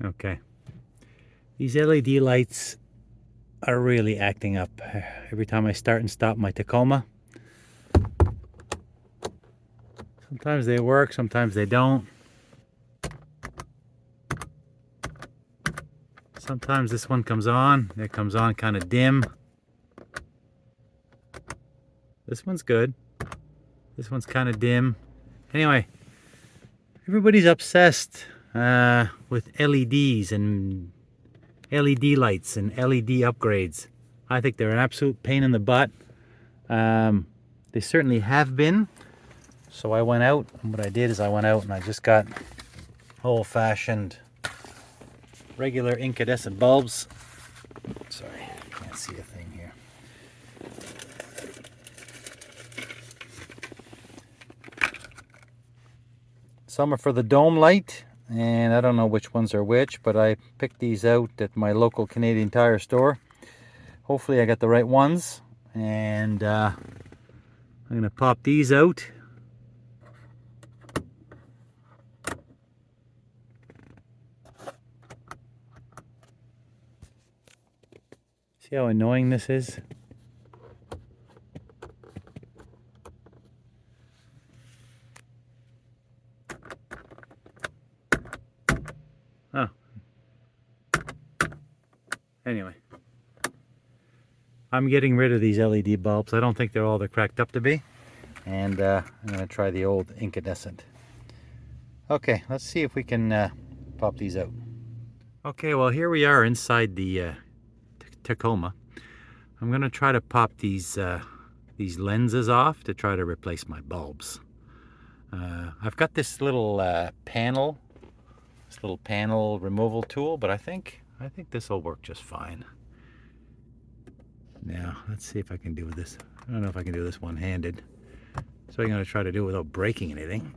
Okay. These LED lights are really acting up. Every time I start and stop my Tacoma. Sometimes they work, sometimes they don't. Sometimes this one comes on. It comes on kind of dim. This one's good. This one's kind of dim. Anyway, everybody's obsessed with LEDs and LED lights and LED upgrades. I think they're an absolute pain in the butt. They certainly have been. So I went out, and what I did is I went out and I just got old-fashioned regular incandescent bulbs. Sorry, can't see a thing here. Some are for the dome light, and I don't know which ones are which, but I picked these out at my local Canadian Tire store. Hopefully I got the right ones, and I'm gonna pop these out. See how annoying this is? Oh. Anyway. I'm getting rid of these LED bulbs. I don't think they're all they're cracked up to be. And I'm going to try the old incandescent. Okay, let's see if we can pop these out. Okay, well here we are inside the Tacoma. I'm going to try to pop these lenses off to try to replace my bulbs. I've got this little panel removal tool, but I think this will work just fine. Now, let's see if I can do this. I don't know if I can do this one-handed. So I'm going to try to do it without breaking anything.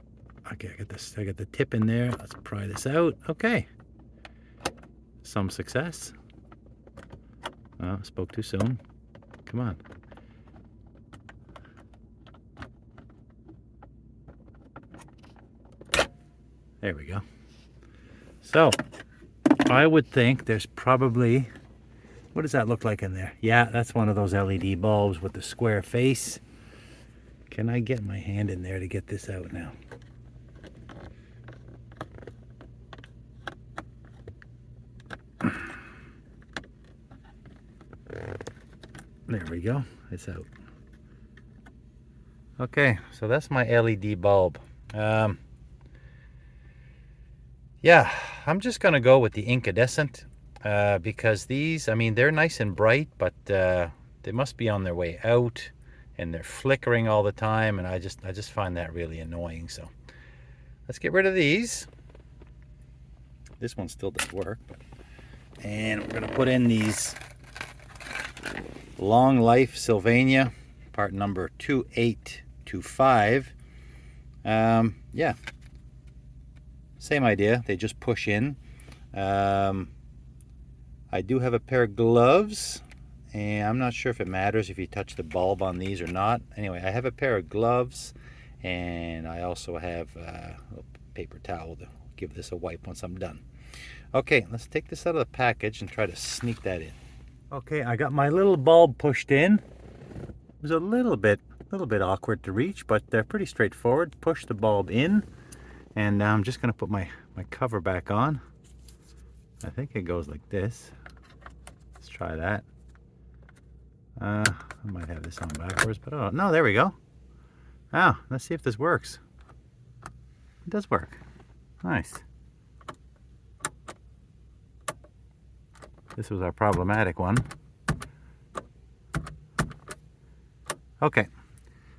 Okay, I got the tip in there. Let's pry this out. Okay. Some success. Oh, spoke too soon. Come on. There we go. So, I would think there's probably... What does that look like in there? Yeah, that's one of those LED bulbs with the square face. Can I get my hand in there to get this out now? There we go. It's out. Okay, so that's my LED bulb. Yeah, I'm just going to go with the incandescent. Because these, I mean, they're nice and bright, but they must be on their way out, and they're flickering all the time, and I just find that really annoying. So let's get rid of these. This one still does work, and we're gonna put in these Long Life Sylvania, part number 2825. Yeah, same idea. They just push in. I do have a pair of gloves, and I'm not sure if it matters if you touch the bulb on these or not. Anyway, I have a pair of gloves, and I also have a paper towel to give this a wipe once I'm done. Okay, let's take this out of the package and try to sneak that in. Okay, I got my little bulb pushed in. It was a little bit awkward to reach, but they're pretty straightforward. Push the bulb in, and I'm just going to put my cover back on. I think it goes like this. Let's try that. I might have this on backwards, but oh no, there we go. Ah, let's see if this works. It does work. Nice. This was our problematic one. Okay,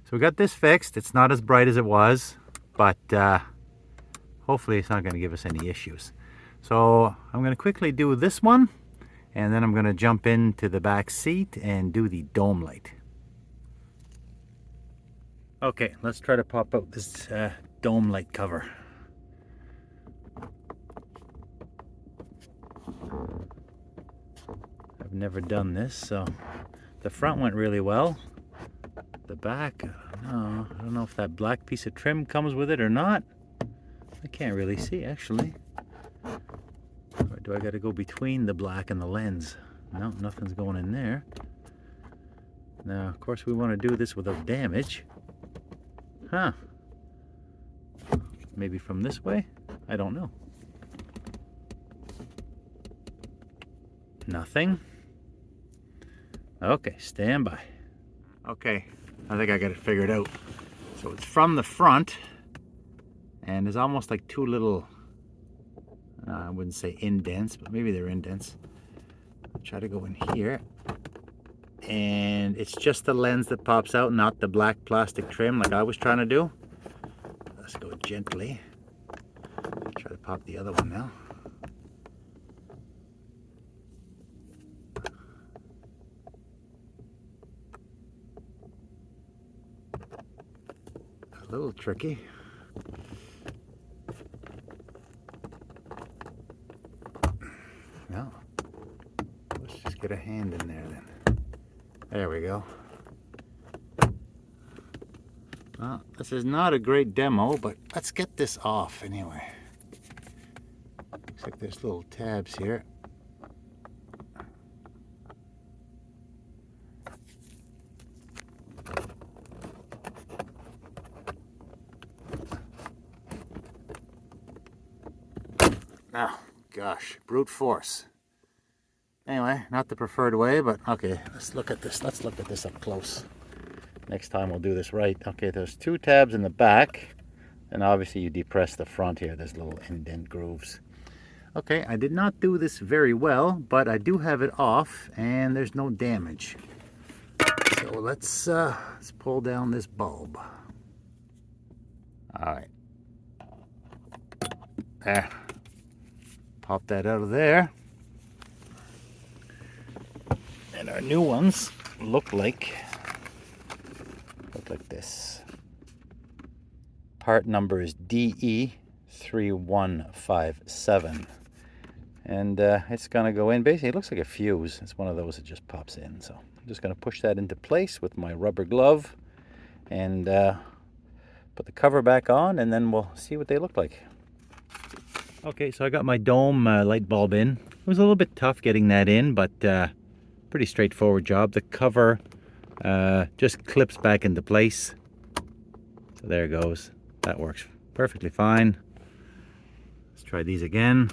so we got this fixed. It's not as bright as it was, but hopefully it's not going to give us any issues. So I'm going to quickly do this one, and then I'm going to jump into the back seat and do the dome light. Okay, let's try to pop out this dome light cover. I've never done this, so the front went really well. The back, I don't know if that black piece of trim comes with it or not. I can't really see actually. Or do I got to go between the black and the lens? No, nothing's going in there. Now, of course, we want to do this without damage. Huh. Maybe from this way? I don't know. Nothing. Okay, stand by. Okay, I think I got it figured out. So it's from the front, and there's almost like two little, I wouldn't say indents, but maybe they're indents. I'll try to go in here. And it's just the lens that pops out, not the black plastic trim like I was trying to do. Let's go gently. Try to pop the other one now. A little tricky. No. Let's just get a hand in there then. There we go. Well, this is not a great demo, but let's get this off anyway. Looks like there's little tabs here. Oh, gosh, brute force. Anyway, not the preferred way, but okay, let's look at this. Let's look at this up close. Next time we'll do this right. Okay, there's two tabs in the back, and obviously you depress the front here. There's little indent grooves. Okay, I did not do this very well, but I do have it off, and there's no damage. So let's pull down this bulb. All right. There. Pop that out of there. And our new ones look like this. Part number is DE3157. And it's going to go in. Basically, it looks like a fuse. It's one of those that just pops in. So I'm just going to push that into place with my rubber glove and put the cover back on, and then we'll see what they look like. Okay, so I got my dome light bulb in. It was a little bit tough getting that in, but pretty straightforward job. The cover just clips back into place. So there it goes. That works perfectly fine. Let's try these again.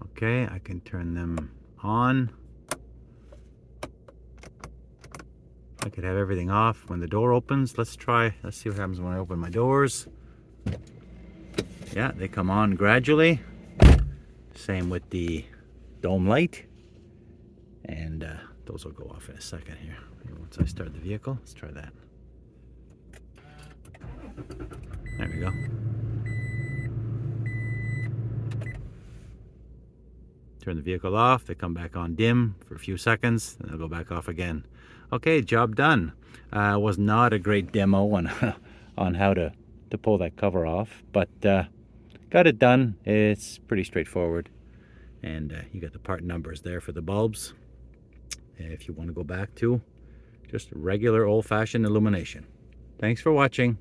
Okay, I can turn them on. I could have everything off when the door opens. Let's see what happens when I open my doors. Yeah, they come on gradually. Same with the dome light. And those will go off in a second here. Once I start the vehicle, let's try that. There we go. Turn the vehicle off, they come back on dim for a few seconds, and they'll go back off again. Okay, job done. Was not a great demo on how to pull that cover off, but got it done. It's pretty straightforward. And you got the part numbers there for the bulbs. If you want to go back to just regular old-fashioned illumination. Thanks for watching.